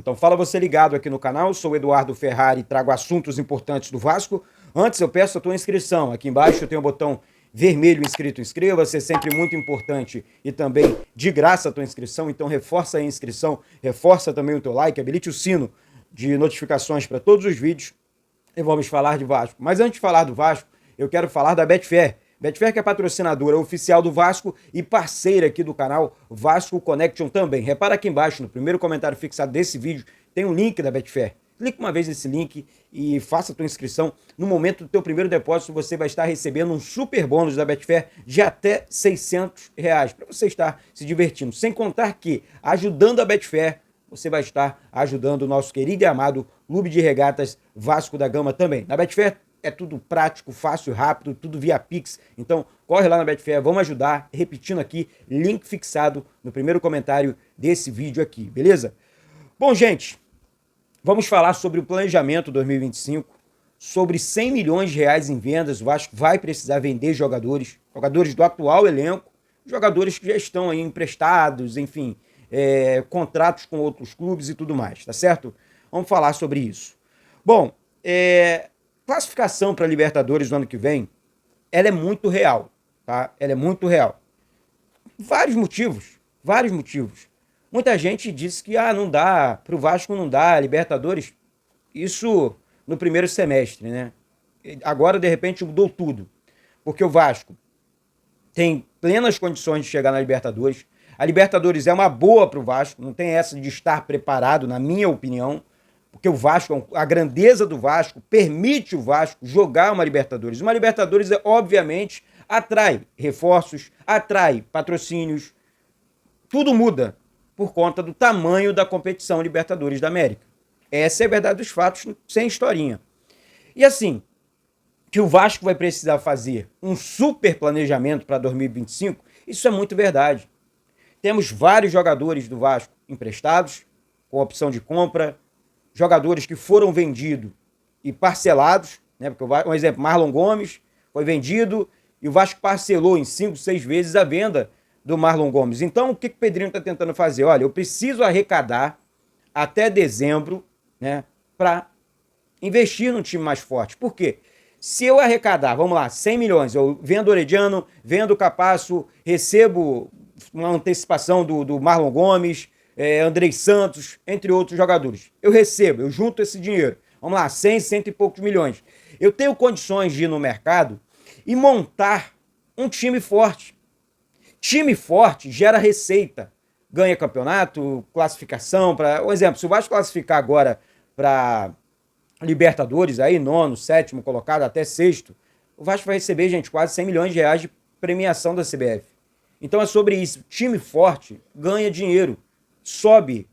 Então fala você ligado aqui no canal, sou o Eduardo Ferrari e trago assuntos importantes do Vasco. Antes eu peço a tua inscrição, aqui embaixo tem o botão vermelho inscrito, inscreva-se, é sempre muito importante e também de graça a tua inscrição, então reforça a inscrição, reforça também o teu like, habilite o sino de notificações para todos os vídeos e vamos falar de Vasco. Mas antes de falar do Vasco, eu quero falar da Betfair. Betfair que é patrocinadora oficial do Vasco e parceira aqui do canal Vasco Connection também. Repara aqui embaixo, no primeiro comentário fixado desse vídeo, tem um link da Betfair. Clique uma vez nesse link e faça a tua inscrição. No momento do teu primeiro depósito, você vai estar recebendo um super bônus da Betfair de até R$600 para você estar se divertindo. Sem contar que, ajudando a Betfair, você vai estar ajudando o nosso querido e amado Clube de Regatas Vasco da Gama também. Na Betfair é tudo prático, fácil, rápido, tudo via Pix. Então, corre lá na Betfair, vamos ajudar. Repetindo aqui, link fixado no primeiro comentário desse vídeo aqui, beleza? Bom, gente, vamos falar sobre o planejamento 2025, sobre 100 milhões de reais em vendas. O Vasco vai precisar vender jogadores do atual elenco, jogadores que já estão aí emprestados, enfim, contratos com outros clubes e tudo mais, tá certo? Vamos falar sobre isso. Bom, classificação para Libertadores no ano que vem, ela é muito real, tá? Ela é muito real. Vários motivos. Muita gente disse que não dá, pro Vasco não dá, Libertadores, isso no primeiro semestre, né? Agora, de repente, mudou tudo, porque o Vasco tem plenas condições de chegar na Libertadores. A Libertadores é uma boa pro Vasco, não tem essa de estar preparado, na minha opinião, porque o Vasco, a grandeza do Vasco, permite o Vasco jogar uma Libertadores. Uma Libertadores, obviamente, atrai reforços, atrai patrocínios, tudo muda por conta do tamanho da competição Libertadores da América. Essa é a verdade dos fatos, sem historinha. E assim, que o Vasco vai precisar fazer um super planejamento para 2025, isso é muito verdade. Temos vários jogadores do Vasco emprestados, com opção de compra, jogadores que foram vendidos e parcelados, né? Porque, um exemplo, Marlon Gomes foi vendido e o Vasco parcelou em 5, 6 vezes a venda do Marlon Gomes. Então, o que o Pedrinho está tentando fazer? Olha, eu preciso arrecadar até dezembro, né, para investir num time mais forte. Por quê? Se eu arrecadar, vamos lá, 100 milhões, eu vendo o Orediano, vendo o Capasso, recebo uma antecipação do Marlon Gomes, Andrei Santos, entre outros jogadores. Eu junto esse dinheiro. Vamos lá, 100 e poucos milhões. Eu tenho condições de ir no mercado e montar um time forte. Time forte gera receita. Ganha campeonato, classificação. Um exemplo, se o Vasco classificar agora para Libertadores, aí nono, sétimo colocado, até sexto, o Vasco vai receber, gente, quase 100 milhões de reais de premiação da CBF. Então é sobre isso. Time forte ganha dinheiro, sobe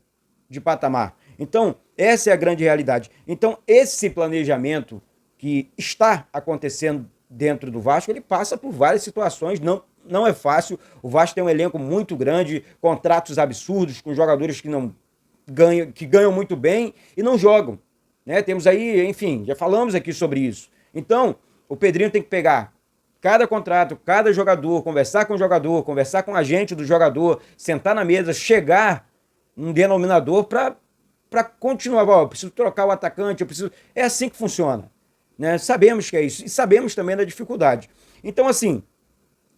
de patamar. Então, essa é a grande realidade. Então, esse planejamento que está acontecendo dentro do Vasco, ele passa por várias situações, não é fácil. O Vasco tem um elenco muito grande, contratos absurdos, com jogadores que ganham muito bem e não jogam, né? Temos aí, enfim, já falamos aqui sobre isso. Então, o Pedrinho tem que pegar cada contrato, cada jogador, conversar com o jogador, conversar com o agente do jogador, sentar na mesa, chegar num denominador para continuar. Eu preciso trocar o atacante, É assim que funciona, né? Sabemos que é isso e sabemos também da dificuldade. Então, assim,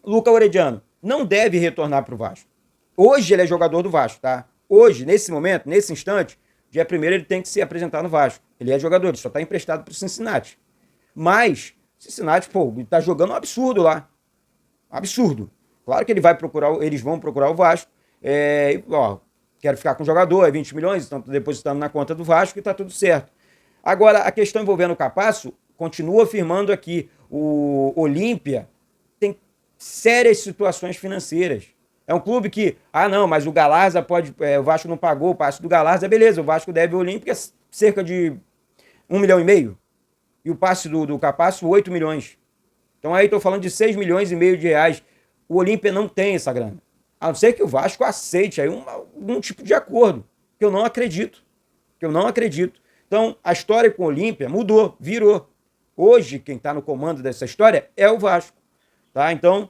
Luca Orediano não deve retornar para o Vasco. Hoje ele é jogador do Vasco, tá? Hoje, nesse momento, nesse instante, dia 1º ele tem que se apresentar no Vasco. Ele é jogador, ele só está emprestado para o Cincinnati. Mas Cincinnati, ele tá jogando um absurdo lá. Absurdo. Claro que eles vão procurar o Vasco. Quero ficar com o jogador, é 20 milhões, estão depositando na conta do Vasco e tá tudo certo. Agora, a questão envolvendo o Capasso, continua afirmando aqui, o Olímpia tem sérias situações financeiras. É um clube que, mas o Galarza o Vasco não pagou o passe do Galarza, beleza, o Vasco deve ao Olímpia cerca de 1,5 milhão. E o passe do Capasso, 8 milhões. Então aí estou falando de 6,5 milhões de reais. O Olímpia não tem essa grana. A não ser que o Vasco aceite aí algum tipo de acordo. Que eu não acredito. Então, a história com o Olímpia mudou, virou. Hoje, quem está no comando dessa história é o Vasco. Tá? Então,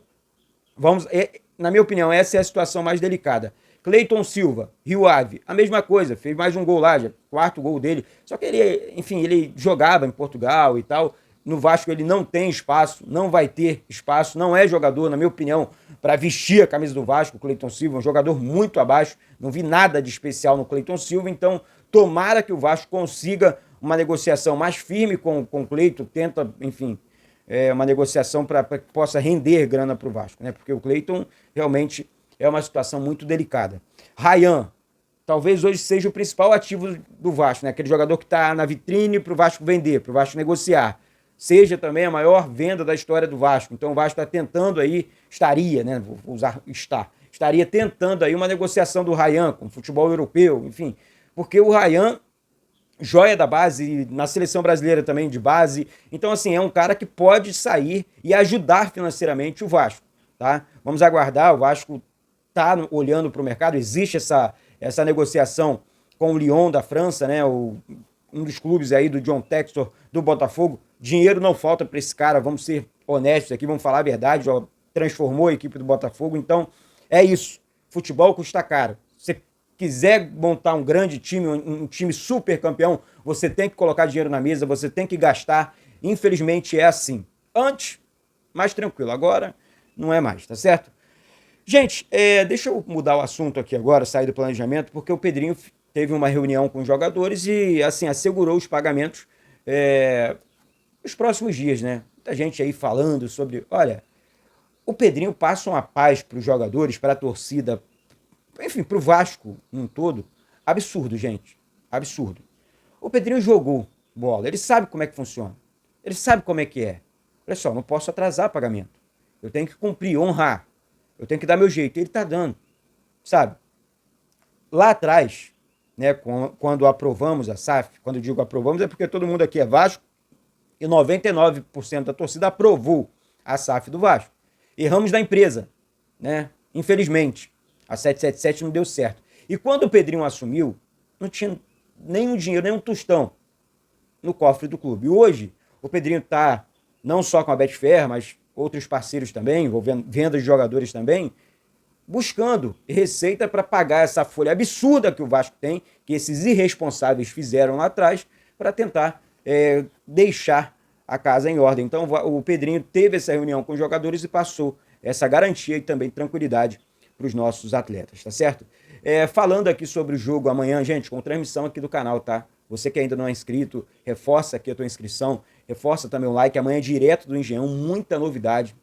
na minha opinião, essa é a situação mais delicada. Cleiton Silva, Rio Ave, a mesma coisa, fez mais um gol lá, já, quarto gol dele. Só que ele, enfim, ele jogava em Portugal e tal. No Vasco ele não tem espaço, não vai ter espaço, não é jogador, na minha opinião, para vestir a camisa do Vasco. O Cleiton Silva é um jogador muito abaixo, não vi nada de especial no Cleiton Silva, então tomara que o Vasco consiga uma negociação mais firme com o Cleiton, tenta, enfim, uma negociação para que possa render grana para o Vasco, né? Porque o Cleiton realmente é uma situação muito delicada. Ryan, talvez hoje seja o principal ativo do Vasco, né? Aquele jogador que está na vitrine para o Vasco vender, para o Vasco negociar. Seja também a maior venda da história do Vasco. Então o Vasco está tentando aí, estaria, né? Vou usar estaria tentando aí uma negociação do Ryan com o futebol europeu, enfim. Porque o Ryan, joia da base, na seleção brasileira também de base. Então, assim, é um cara que pode sair e ajudar financeiramente o Vasco, tá? Vamos aguardar, o Vasco está olhando para o mercado, existe essa negociação com o Lyon da França, né? Um dos clubes aí do John Textor, do Botafogo. Dinheiro não falta para esse cara, vamos ser honestos aqui, vamos falar a verdade, já transformou a equipe do Botafogo, então é isso. Futebol custa caro. Você quiser montar um grande time, um time super campeão, você tem que colocar dinheiro na mesa, você tem que gastar. Infelizmente é assim. Antes, mais tranquilo. Agora, não é mais, tá certo? Gente, deixa eu mudar o assunto aqui agora, sair do planejamento, porque o Pedrinho teve uma reunião com os jogadores e, assim, assegurou os pagamentos nos próximos dias, né? Muita gente aí falando sobre, olha, o Pedrinho passa uma paz para os jogadores, para a torcida, enfim, para o Vasco um todo. Absurdo, gente. Absurdo. O Pedrinho jogou bola, ele sabe como é que funciona. Ele sabe como é que é. Olha só, não posso atrasar pagamento. Eu tenho que cumprir, honrar. Eu tenho que dar meu jeito. Ele tá dando, sabe? Lá atrás, né, quando aprovamos a SAF, quando eu digo aprovamos é porque todo mundo aqui é Vasco e 99% da torcida aprovou a SAF do Vasco. Erramos da empresa, né? Infelizmente. A 777 não deu certo. E quando o Pedrinho assumiu, não tinha nenhum dinheiro, nenhum tostão no cofre do clube. E hoje, o Pedrinho está não só com a Betfair, mas outros parceiros também, envolvendo vendas de jogadores também, buscando receita para pagar essa folha absurda que o Vasco tem, que esses irresponsáveis fizeram lá atrás, para tentar deixar a casa em ordem. Então o Pedrinho teve essa reunião com os jogadores e passou essa garantia e também tranquilidade para os nossos atletas, tá certo? Falando aqui sobre o jogo amanhã, gente, com transmissão aqui do canal, tá? Você que ainda não é inscrito, reforça aqui a tua inscrição, reforça também o like, amanhã é direto do Engenhão, muita novidade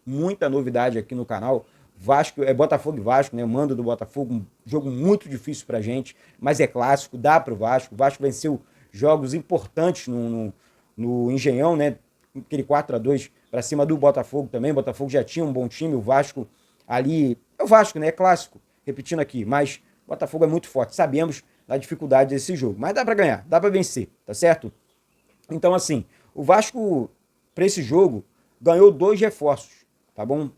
aqui no canal. Vasco, Botafogo e Vasco, né? O mando do Botafogo, um jogo muito difícil pra gente, mas é clássico, dá pro Vasco. O Vasco venceu jogos importantes no Engenhão, né? Aquele 4-2 para cima do Botafogo também. O Botafogo já tinha um bom time, o Vasco ali... É o Vasco, né? É clássico, repetindo aqui, mas o Botafogo é muito forte. Sabemos da dificuldade desse jogo, mas dá para ganhar, dá para vencer, tá certo? Então, assim, o Vasco, para esse jogo, ganhou 2 reforços, tá bom?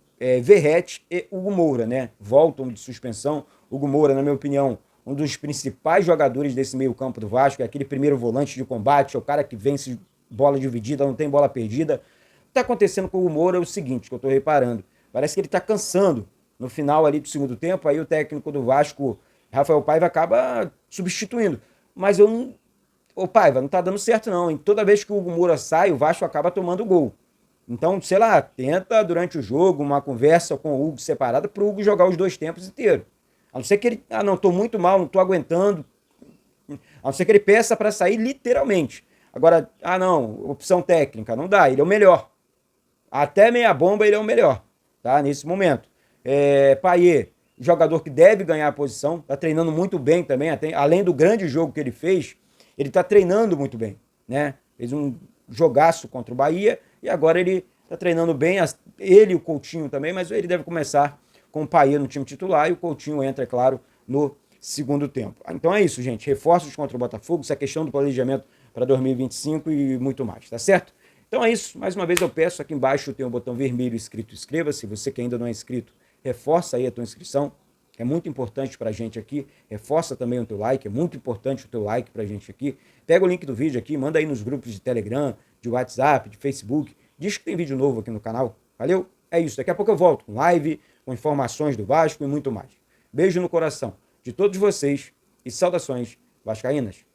Verrete e Hugo Moura, né? Voltam de suspensão. Hugo Moura, na minha opinião, um dos principais jogadores desse meio campo do Vasco, é aquele primeiro volante de combate, é o cara que vence bola dividida, não tem bola perdida. O que tá acontecendo com o Hugo Moura é o seguinte, que eu tô reparando, parece que ele tá cansando no final ali do segundo tempo, aí o técnico do Vasco, Rafael Paiva, acaba substituindo. Mas eu não... Ô Paiva, não tá dando certo não, hein? Toda vez que o Hugo Moura sai, o Vasco acaba tomando gol. Então, sei lá, tenta durante o jogo uma conversa com o Hugo separada para o Hugo jogar os 2 tempos inteiros. A não ser que ele, não, tô muito mal, não tô aguentando. A não ser que ele peça para sair literalmente. Agora, não, opção técnica, não dá, ele é o melhor. Até meia bomba ele é o melhor, tá? Nesse momento. Payet, jogador que deve ganhar a posição, tá treinando muito bem também, até, além do grande jogo que ele fez, ele tá treinando muito bem, né? Fez um jogaço contra o Bahia e agora ele tá treinando bem, ele e o Coutinho também, mas ele deve começar com o Payet no time titular e o Coutinho entra, é claro, no segundo tempo. Então é isso, gente. Reforços contra o Botafogo, essa questão do planejamento para 2025 e muito mais, tá certo? Então é isso. Mais uma vez eu peço, aqui embaixo tem um botão vermelho escrito inscreva-se. Você que ainda não é inscrito, reforça aí a tua inscrição. É muito importante pra gente aqui. Reforça também o teu like, é muito importante o teu like pra gente aqui. Pega o link do vídeo aqui, manda aí nos grupos de Telegram, de WhatsApp, de Facebook. Diz que tem vídeo novo aqui no canal. Valeu? É isso. Daqui a pouco eu volto com live, com informações do Vasco e muito mais. Beijo no coração. de todos vocês e saudações vascaínas.